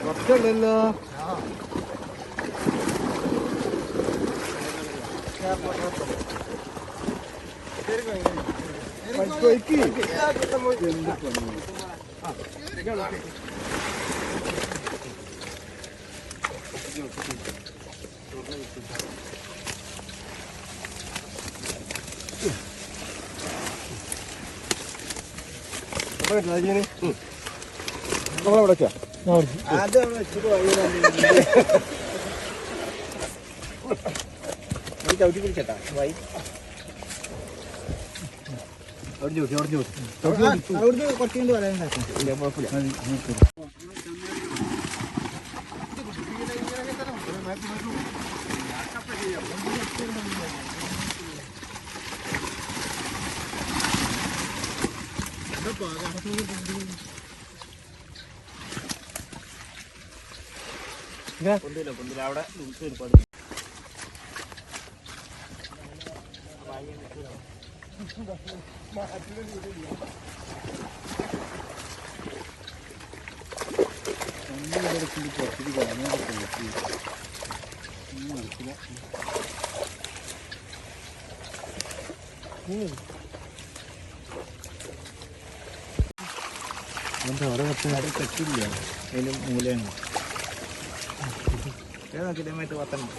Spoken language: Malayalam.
കുറച്ചല്ലോ നമ്മളവിടെ വെച്ചാ ചവിട്ടി പിടിച്ചട്ടാ വൈ അവിടുന്ന് കുറച്ചുകൊണ്ട് പറയാൻ പൊന്തില്ല അവിടെ അവിടെ കുറച്ച് തെറ്റില്ല അതിൽ മൂലയാണ് നോക്കിയിട്ട് പത്തണം